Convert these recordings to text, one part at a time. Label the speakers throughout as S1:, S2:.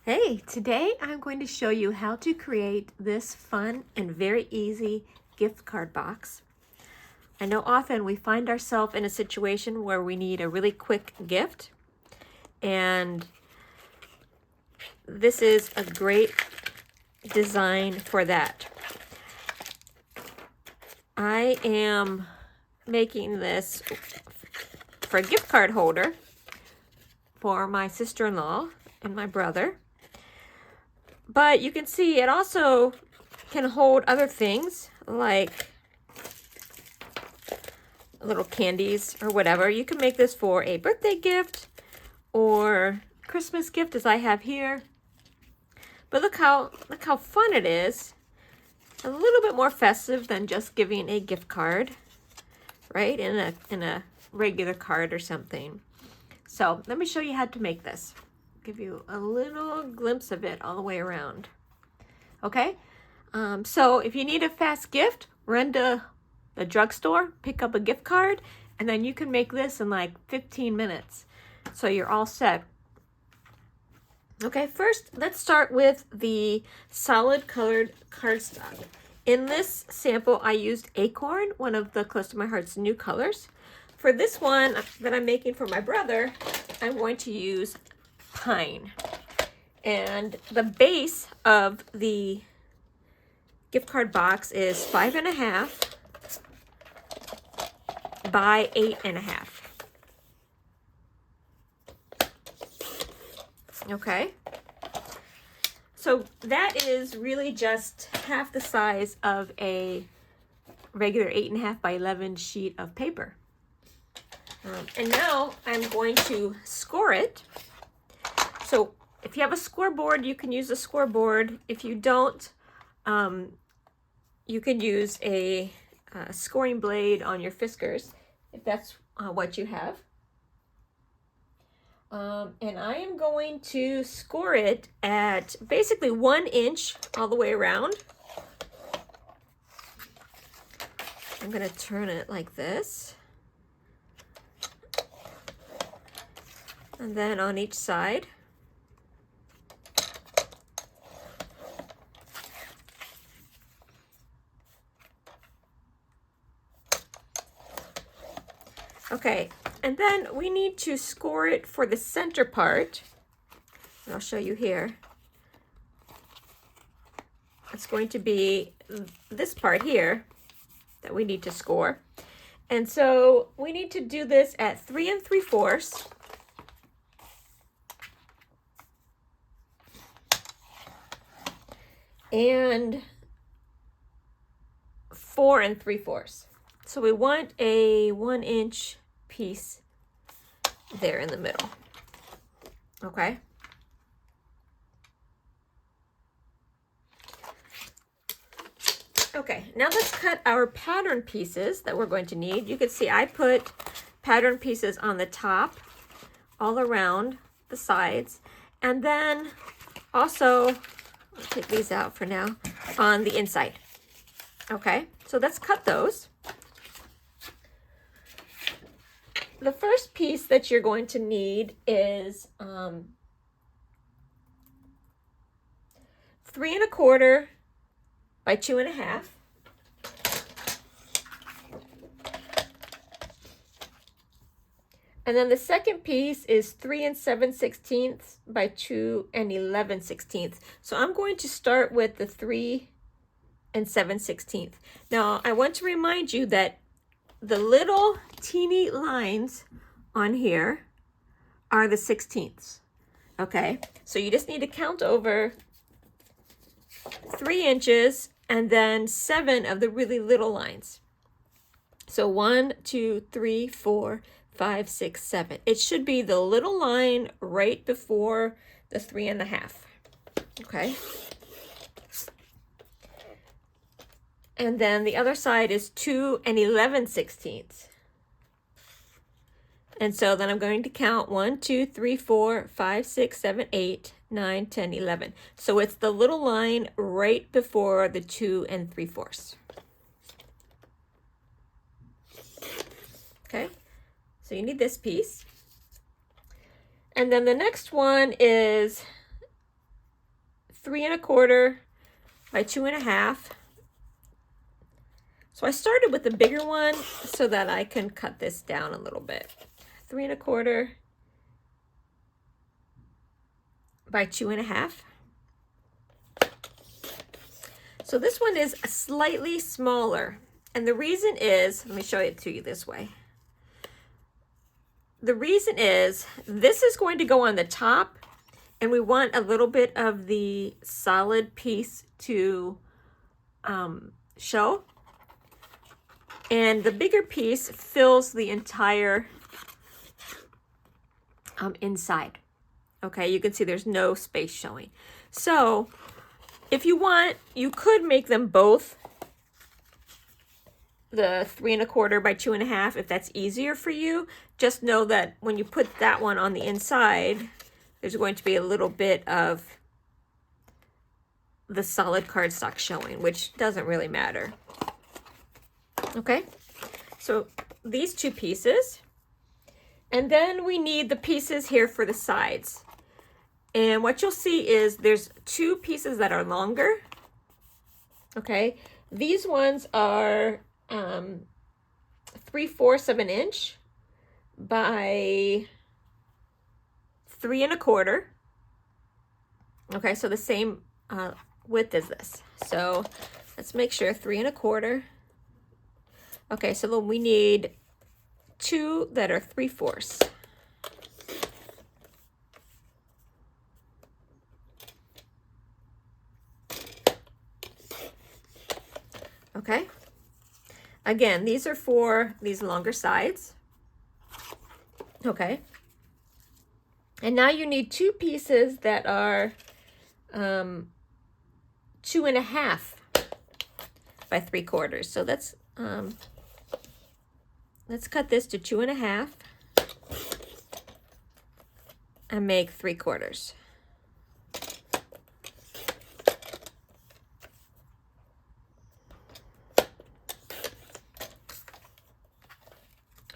S1: Hey, today I'm going to show you how to create this fun and very easy gift card box. I know often we find ourselves in a situation where we need a really quick gift, and this is a great design for that. I am making this for a gift card holder for my sister-in-law and my brother. But you can see it also can hold other things like little candies or whatever. You can make this for a birthday gift or Christmas gift as I have here. But look how fun it is. A little bit more festive than just giving a gift card, right? In a regular card or something. So let me show you how to make this. Give you a little glimpse of it all the way around. Okay, so if you need a fast gift, run to the drugstore, pick up a gift card, and then you can make this in like 15 minutes. So you're all set. Okay, first let's start with the solid colored cardstock. In this sample, I used Acorn, one of the Close to My Heart's new colors. For this one that I'm making for my brother, I'm going to use Pine. And the base of the gift card box is 5.5 by 8.5. Okay. So that is really just half the size of a regular 8.5 by 11 sheet of paper. And now I'm going to score it. So if you have a scoreboard, you can use a scoreboard. If you don't, you can use a scoring blade on your Fiskars, if that's what you have. And I am going to score it at basically 1 inch all the way around. I'm going to turn it like this. And then on each side. Okay, and then we need to score it for the center part. I'll show you here. It's going to be this part here that we need to score. And so we need to do this at 3 3/4. And 4 3/4. So we want a 1 inch piece there in the middle. Okay. Okay, now let's cut our pattern pieces that we're going to need. You can see I put pattern pieces on the top, all around the sides, and then also, I'll take these out for now, on the inside. Okay, so let's cut those. The first piece that you're going to need is 3 1/4 by 2.5. And then the second piece is 3 7/16 by 2 11/16. So I'm going to start with the 3 7/16. Now I want to remind you that the little teeny lines on here are the 16ths. Okay, so you just need to count over 3 inches and then 7 of the really little lines. So 1, 2, 3, 4, 5, 6, 7. It should be the little line right before the 3.5. Okay. And then the other side is 2 11/16. And so then I'm going to count 1, 2, 3, 4, 5, 6, 7, 8, 9, 10, 11. So it's the little line right before the 2 3/4. Okay, so you need this piece. And then the next one is 3¼ by 2½. So I started with the bigger one so that I can cut this down a little bit. 3¼ by 2½. So this one is slightly smaller. And the reason is, let me show it to you this way. The reason is this is going to go on the top, and we want a little bit of the solid piece to show. And the bigger piece fills the entire inside. Okay, you can see there's no space showing. So if you want, you could make them both the 3¼ by 2½ if that's easier for you. Just know that when you put that one on the inside, there's going to be a little bit of the solid cardstock showing, which doesn't really matter. Okay, so these two pieces, and then we need the pieces here for the sides. And what you'll see is there's two pieces that are longer. Okay, these ones are 3/4 of an inch by 3¼ Okay, so the same width as this. So let's make sure 3¼ Okay, so then we need two that are 3/4. Okay. Again, these are for these longer sides. Okay. And now you need two pieces that are 2½ by 3/4. So let's cut this to 2½ and make 3/4.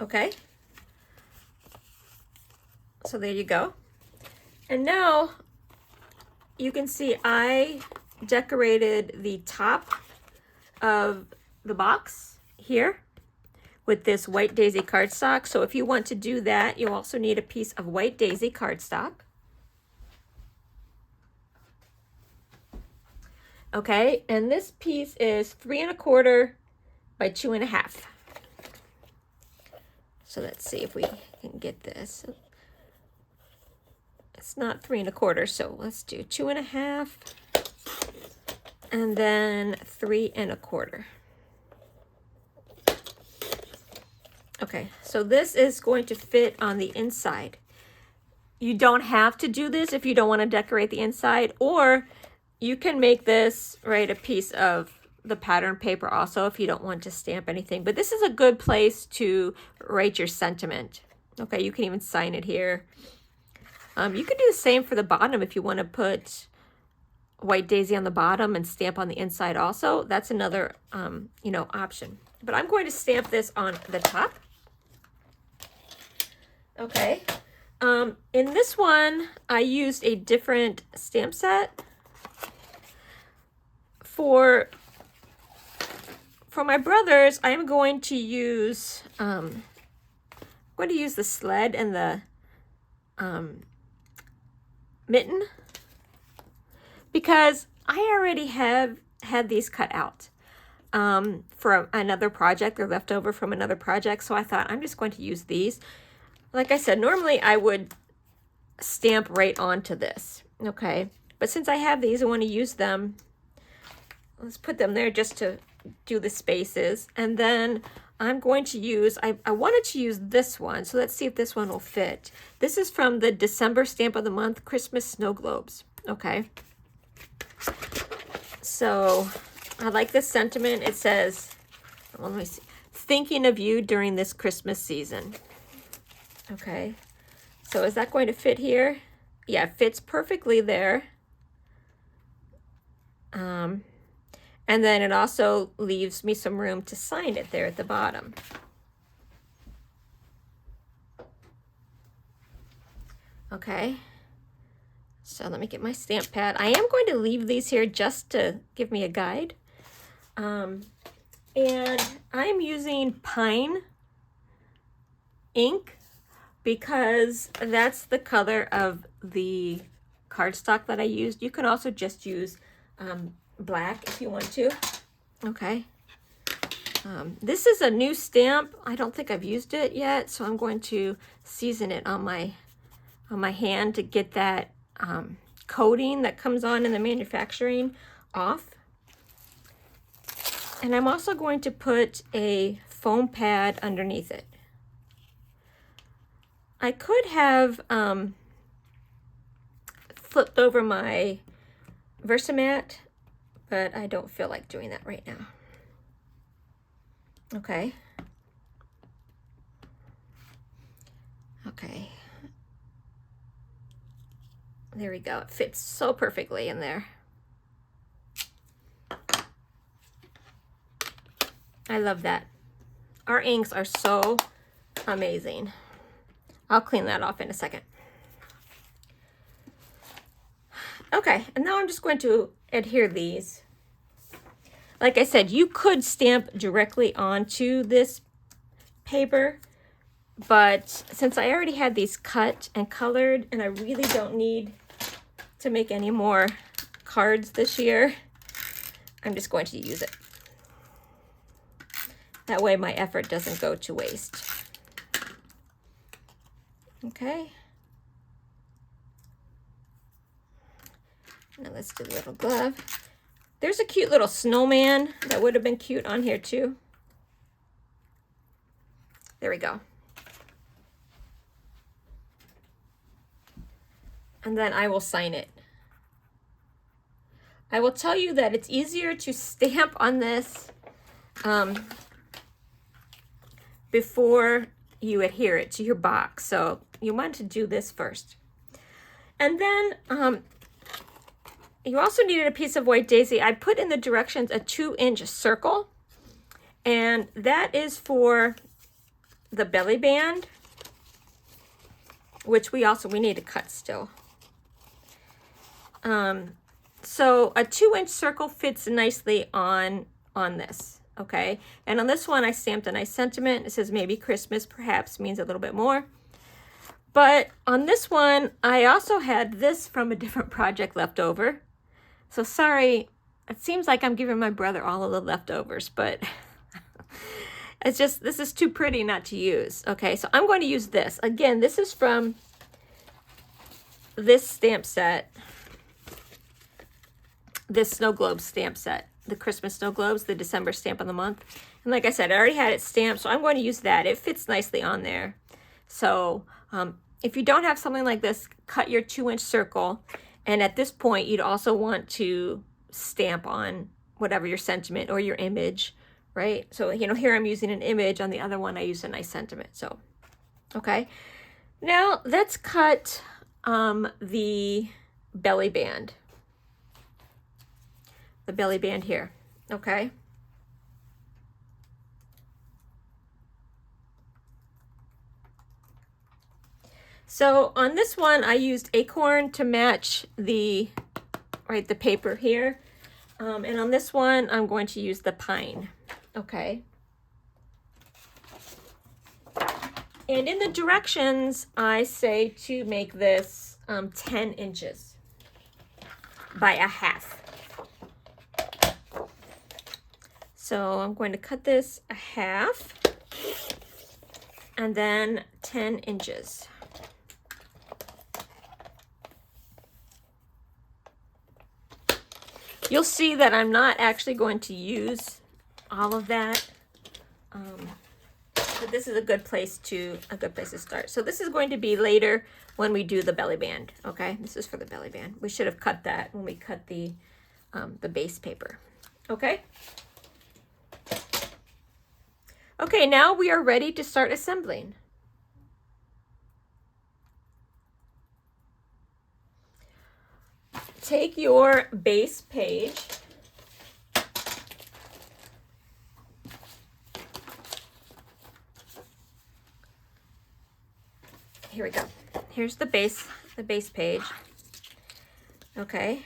S1: Okay, so there you go. And now you can see I decorated the top of the box here with this white daisy cardstock. So if you want to do that, you also need a piece of white daisy cardstock. Okay, and this piece is 3¼ by 2½. So let's see if we can get this. It's not 3¼ so let's do 2½, and then 3¼ Okay, so this is going to fit on the inside. You don't have to do this if you don't want to decorate the inside, or you can make this, right, a piece of the pattern paper also if you don't want to stamp anything. But this is a good place to write your sentiment. Okay, you can even sign it here. You can do the same for the bottom if you want to put white daisy on the bottom and stamp on the inside also. That's another, option. But I'm going to stamp this on the top. Okay. In this one, I used a different stamp set. For my brothers, I'm going to use the sled and the mitten, because I already have had these cut out for another project. They're left over from another project, so I thought I'm just going to use these. Like I said, normally I would stamp right onto this, okay? But since I have these, I want to use them. Let's put them there just to do the spaces. And then I'm going to use, I wanted to use this one. So let's see if this one will fit. This is from the December Stamp of the Month, Christmas Snow Globes. Okay. So I like this sentiment. It says, well, let me see, thinking of you during this Christmas season. Okay. So is that going to fit here? Yeah, it fits perfectly there. And then it also leaves me some room to sign it there at the bottom. Okay. So let me get my stamp pad. I am going to leave these here just to give me a guide. And I'm using pine ink because that's the color of the cardstock that I used. You can also just use black if you want to. Okay. This is a new stamp. I don't think I've used it yet, so I'm going to season it on my hand to get that coating that comes on in the manufacturing off. And I'm also going to put a foam pad underneath it. I could have flipped over my Versamat, but I don't feel like doing that right now. Okay. Okay. There we go. It fits so perfectly in there. I love that. Our inks are so amazing. I'll clean that off in a second. Okay, and now I'm just going to adhere these. Like I said, you could stamp directly onto this paper, but since I already had these cut and colored, and I really don't need to make any more cards this year, I'm just going to use it. That way my effort doesn't go to waste. Okay. Now let's do the little glove. There's a cute little snowman that would have been cute on here too. There we go. And then I will sign it. I will tell you that it's easier to stamp on this before you adhere it to your box. So you want to do this first. And then you also needed a piece of white daisy. I put in the directions a 2-inch circle, and that is for the belly band, which we need to cut still. So a 2-inch circle fits nicely on this, okay? And on this one, I stamped a nice sentiment. It says maybe Christmas, perhaps, means a little bit more. But on this one, I also had this from a different project left over. So sorry, it seems like I'm giving my brother all of the leftovers, but it's just, this is too pretty not to use. Okay, so I'm going to use this. Again, this is from this stamp set, this snow globe stamp set, the Christmas snow globes, the December stamp of the month. And like I said, I already had it stamped, so I'm going to use that. It fits nicely on there. So if you don't have something like this, cut your 2-inch circle. And at this point, you'd also want to stamp on whatever your sentiment or your image, right? So, you know, here I'm using an image. On the other one, I used a nice sentiment. So, okay. Now, let's cut the belly band. The belly band here, okay? So on this one, I used acorn to match the paper here. And on this one, I'm going to use the pine, okay? And in the directions, I say to make this 10 inches by a half. So I'm going to cut this a half and then 10 inches. You'll see that I'm not actually going to use all of that, but this is a good place to start. So this is going to be later when we do the belly band. Okay, this is for the belly band. We should have cut that when we cut the base paper. Okay. Okay, now we are ready to start assembling. Take your base page here we go. Here's the base page. Okay,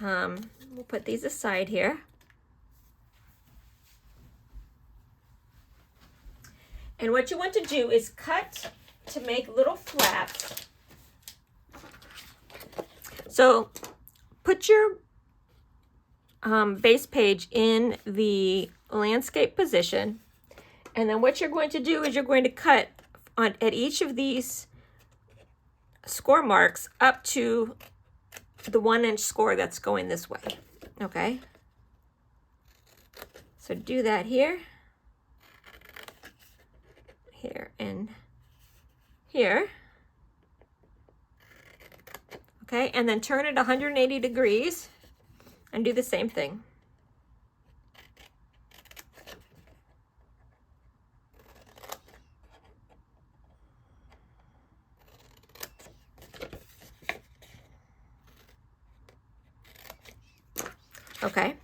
S1: we'll put these aside here. And what you want to do is cut to make little flaps. So put your base page in the landscape position, and then what you're going to do is you're going to cut at each of these score marks up to the 1-inch score that's going this way. Okay, so do that here, here, and here. Okay, and then turn it 180 degrees and do the same thing. Okay,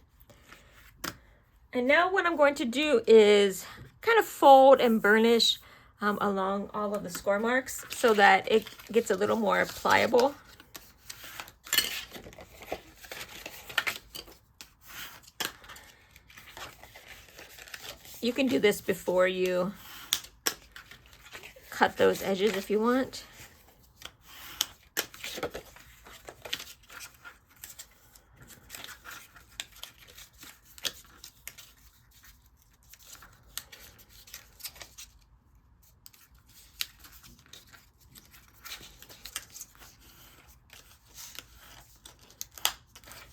S1: and now what I'm going to do is kind of fold and burnish along all of the score marks so that it gets a little more pliable. You can do this before you cut those edges if you want.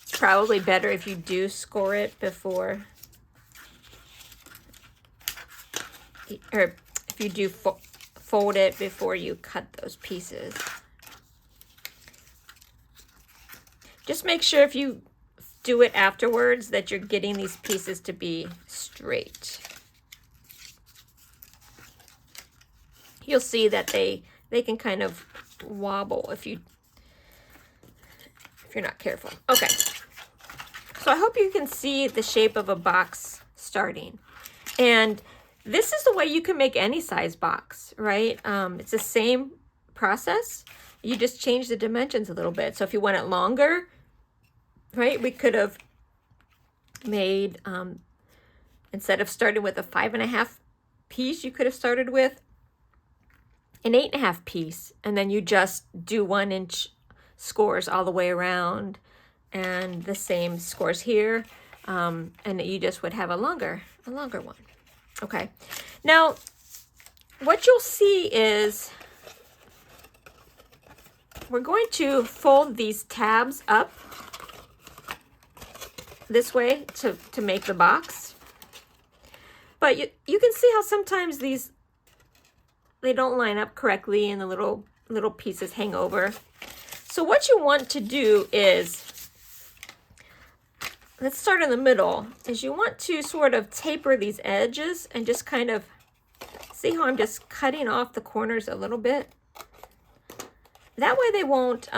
S1: It's probably better if you do score it before, or if you do fold it before you cut those pieces. Just make sure if you do it afterwards that you're getting these pieces to be straight. You'll see that they can kind of wobble if you're not careful. Okay, so I hope you can see the shape of a box starting. And this is the way you can make any size box, right? It's the same process. You just change the dimensions a little bit. So if you want it longer, right, we could have made, instead of starting with a 5.5 piece, you could have started with an 8.5 piece. And then you just do 1-inch scores all the way around and the same scores here. And you just would have a longer one. Okay, now what you'll see is we're going to fold these tabs up this way to make the box. But you can see how sometimes they don't line up correctly and the little pieces hang over. So what you want to do is, let's start in the middle, is you want to sort of taper these edges and just kind of see how I'm just cutting off the corners a little bit. That way they won't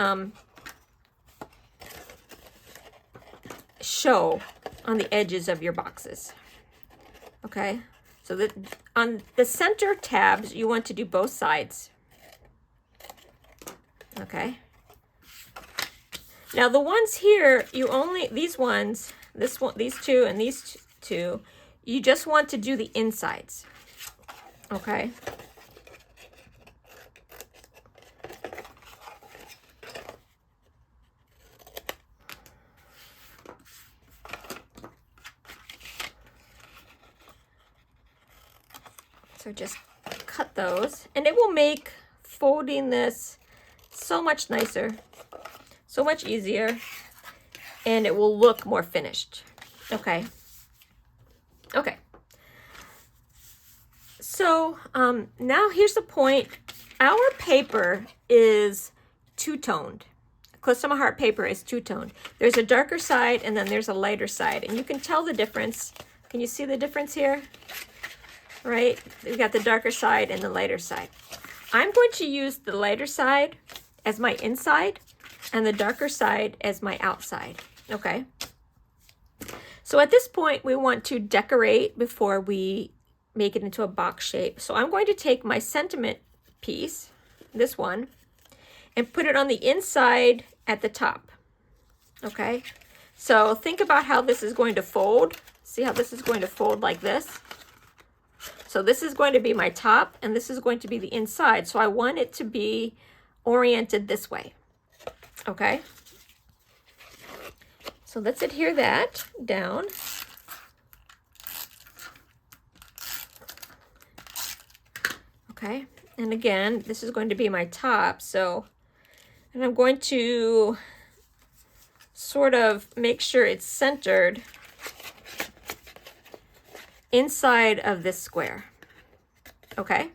S1: show on the edges of your boxes. Okay, so that on the center tabs, you want to do both sides. Okay. Now the ones here, these ones, this one, these two, and these two, you just want to do the insides. Okay. So just cut those, and it will make folding this so much nicer. So much easier, and it will look more finished. Okay. Okay. So now here's the point. Our paper is two-toned. Clisthoma Heart paper is two-toned. There's a darker side and then there's a lighter side, and you can tell the difference. Can you see the difference here? Right? We've got the darker side and the lighter side. I'm going to use the lighter side as my inside and the darker side as my outside. Okay. So at this point, we want to decorate before we make it into a box shape. So I'm going to take my sentiment piece, this one, and put it on the inside at the top. Okay, so think about how this is going to fold. See how this is going to fold like this? So this is going to be my top, and this is going to be the inside. So I want it to be oriented this way. Okay, so let's adhere that down. Okay, and again, this is going to be my top, so, and I'm going to sort of make sure it's centered inside of this square. Okay,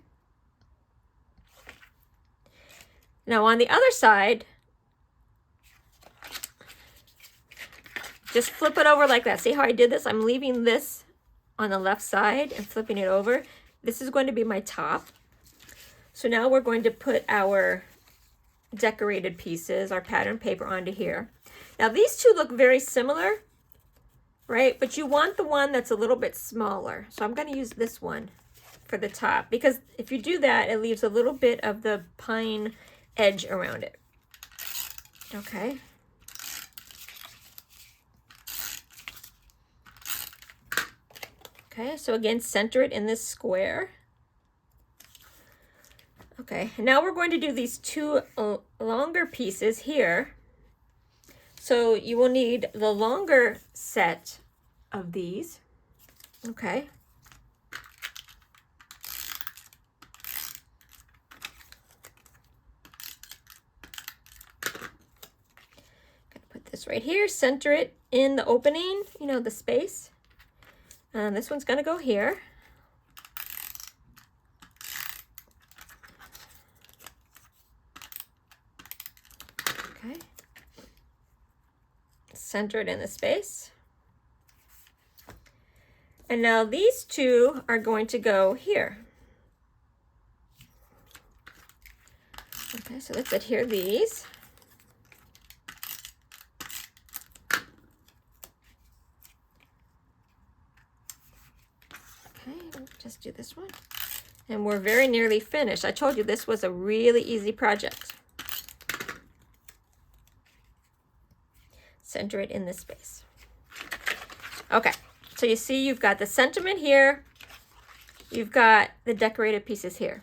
S1: now on the other side, just flip it over like that. See how I did this? I'm leaving this on the left side and flipping it over. This is going to be my top. So now we're going to put our decorated pieces, our pattern paper, onto here. Now these two look very similar, right? But you want the one that's a little bit smaller. So I'm going to use this one for the top, because if you do that, it leaves a little bit of the pine edge around it. Okay. Okay, so again, center it in this square. Okay, now we're going to do these two longer pieces here. So you will need the longer set of these. Okay. Gonna put this right here, center it in the opening, you know, the space. And this one's gonna go here. Okay. Center it in the space. And now these two are going to go here. Okay, so let's adhere these. Okay, just do this one. And we're very nearly finished. I told you this was a really easy project. Center it in this space. Okay, so you see you've got the sentiment here. You've got the decorated pieces here.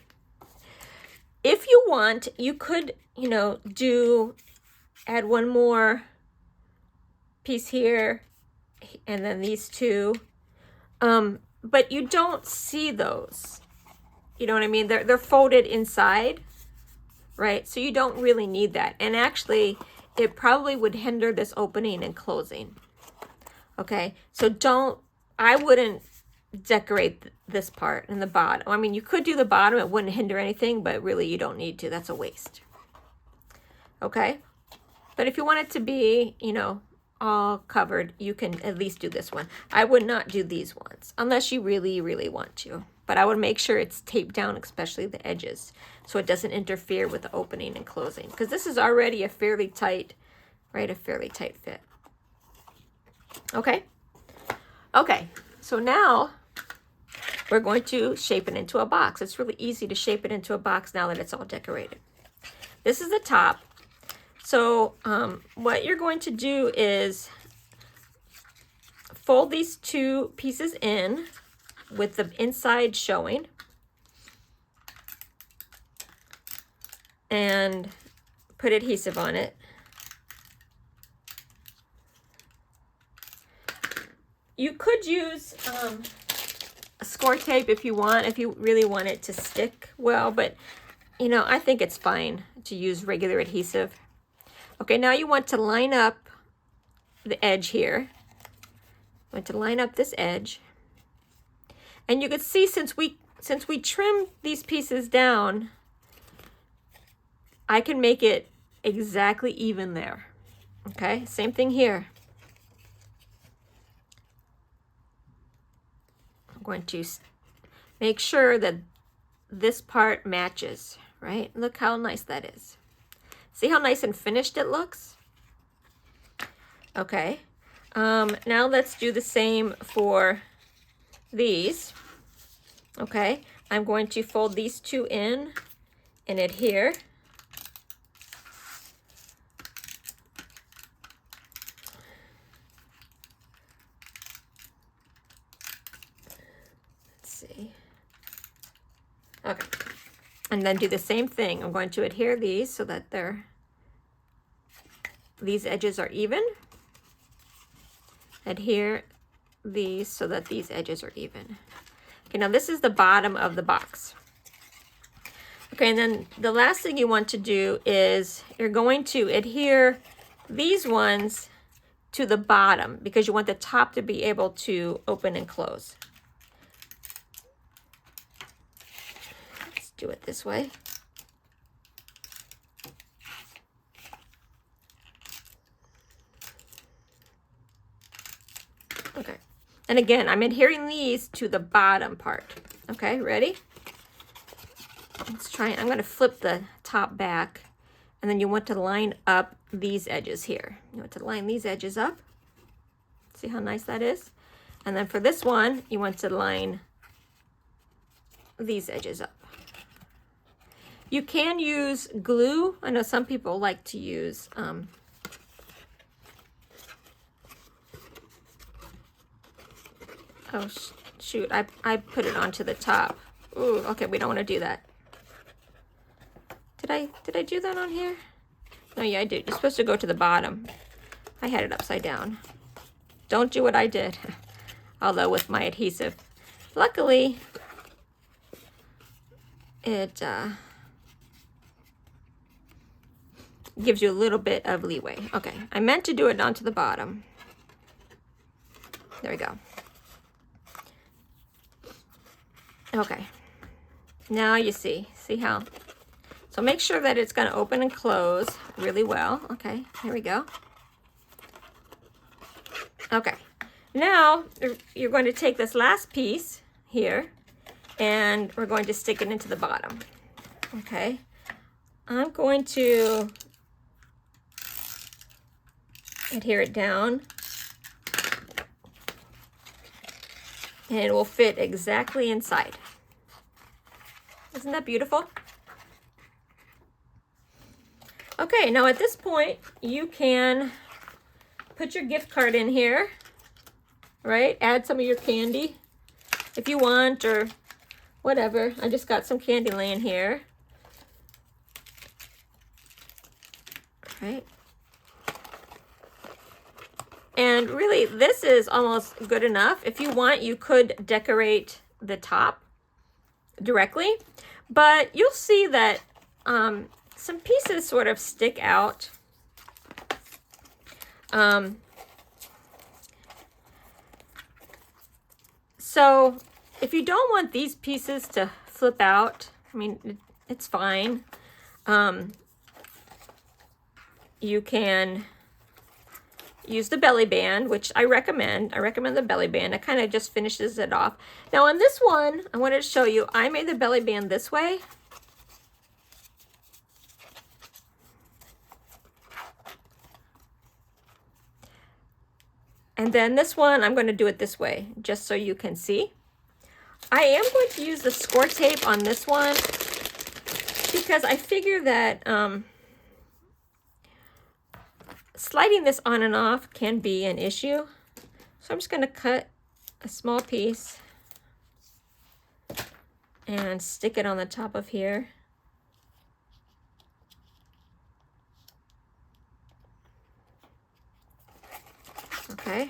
S1: If you want, you could, you know, add one more piece here and then these two. But you don't see those. You know what I mean? They're folded inside, right? So you don't really need that. And actually, it probably would hinder this opening and closing. Okay, so I wouldn't decorate this part in the bottom. I mean, you could do the bottom, it wouldn't hinder anything, but really you don't need to. That's a waste. Okay, but if you want it to be, you know, all covered, you can at least do this one. I would not do these ones unless you really, really want to. But I would make sure it's taped down, especially the edges, so it doesn't interfere with the opening and closing. Because this is already a fairly tight, right, a fairly tight fit. Okay. Okay, so now we're going to shape it into a box. It's really easy to shape it into a box now that it's all decorated. This is the top. So what you're going to do is fold these two pieces in with the inside showing and put adhesive on it. You could use score tape if you want, if you really want it to stick well, but you know, I think it's fine to use regular adhesive. Okay, now you want to line up the edge here. I want to line up this edge. And you can see since we trimmed these pieces down, I can make it exactly even there. Okay, same thing here. I'm going to make sure that this part matches, right? Look how nice that is. See how nice and finished it looks? Okay, now let's do the same for these. Okay, I'm going to fold these two in and adhere. Okay. And then do the same thing. I'm going to adhere these so that these edges are even. Adhere these so that these edges are even. Okay, now this is the bottom of the box. Okay, and then the last thing you want to do is you're going to adhere these ones to the bottom because you want the top to be able to open and close. Let's do it this way. Okay, and again, I'm adhering these to the bottom part. Okay, ready? Let's try it. I'm going to flip the top back, and then you want to line up these edges here. You want to line these edges up. See how nice that is? And then for this one, you want to line these edges up. You can use glue. I know some people like to use oh shoot, I put it onto the top. Ooh, okay, we don't want to do that. Did I do that on here? No, yeah, I did. You're supposed to go to the bottom. I had it upside down. Don't do what I did. Although with my adhesive. Luckily, it gives you a little bit of leeway. Okay, I meant to do it onto the bottom. There we go. Okay, now you see how. So make sure that it's going to open and close really well. Okay, here we go. Okay, now you're going to take this last piece here and we're going to stick it into the bottom. Okay, I'm going to adhere it down and it will fit exactly inside. Isn't that beautiful? Okay, now at this point, you can put your gift card in here, right? Add some of your candy if you want or whatever. I just got some candy laying here. Right? And really, this is almost good enough. If you want, you could decorate the top directly, but you'll see that some pieces sort of stick out. So if you don't want these pieces to flip out, I mean, it's fine. You can use the belly band, which I recommend. I recommend the belly band. It kind of just finishes it off. Now on this one, I wanted to show you, I made the belly band this way. And then this one, I'm going to do it this way, just so you can see. I am going to use the score tape on this one because I figure that sliding this on and off can be an issue. So I'm just going to cut a small piece and stick it on the top of here. Okay.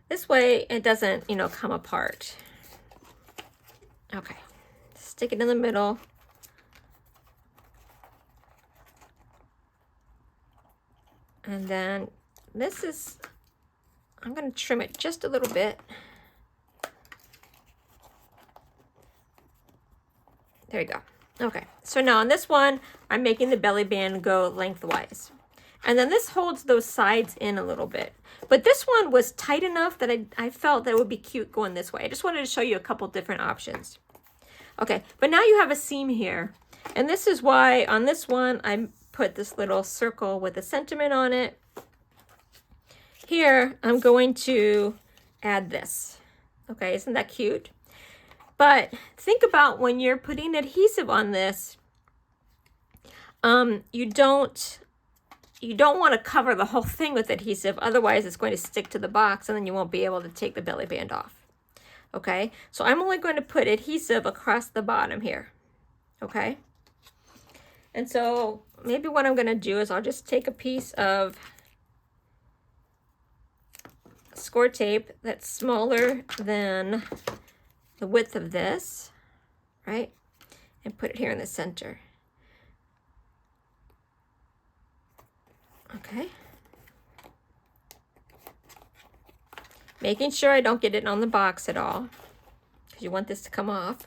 S1: This way it doesn't, come apart. Okay. Stick it in the middle. And then this is, I'm going to trim it just a little bit. There you go. Okay, so now on this one, I'm making the belly band go lengthwise. And then this holds those sides in a little bit. But this one was tight enough that I felt that it would be cute going this way. I just wanted to show you a couple different options. Okay, but now you have a seam here. And this is why on this one, I put this little circle with a sentiment on it. Here, I'm going to add this. Okay, isn't that cute? But think about when you're putting adhesive on this, you don't you don't want to cover the whole thing with adhesive, otherwise it's going to stick to the box and then you won't be able to take the belly band off. Okay, so I'm only going to put adhesive across the bottom here. Okay, and so maybe what I'm going to do is I'll just take a piece of score tape that's smaller than the width of this, right, and put it here in the center. Okay. Making sure I don't get it on the box at all, because you want this to come off.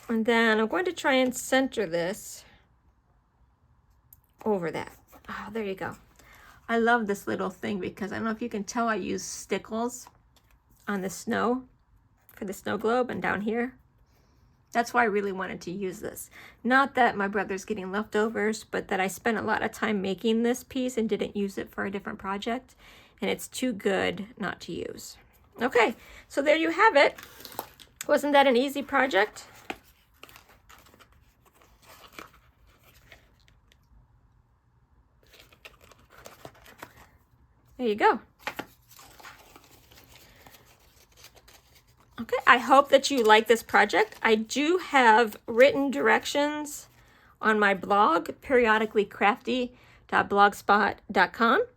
S1: And then I'm going to try and center this over that. Oh, there you go. I love this little thing because I don't know if you can tell, I use stickles on the snow for the snow globe and down here. That's why I really wanted to use this. Not that my brother's getting leftovers, but that I spent a lot of time making this piece and didn't use it for a different project. And it's too good not to use. Okay, so there you have it. Wasn't that an easy project? There you go. Okay, I hope that you like this project. I do have written directions on my blog, periodicallycrafty.blogspot.com.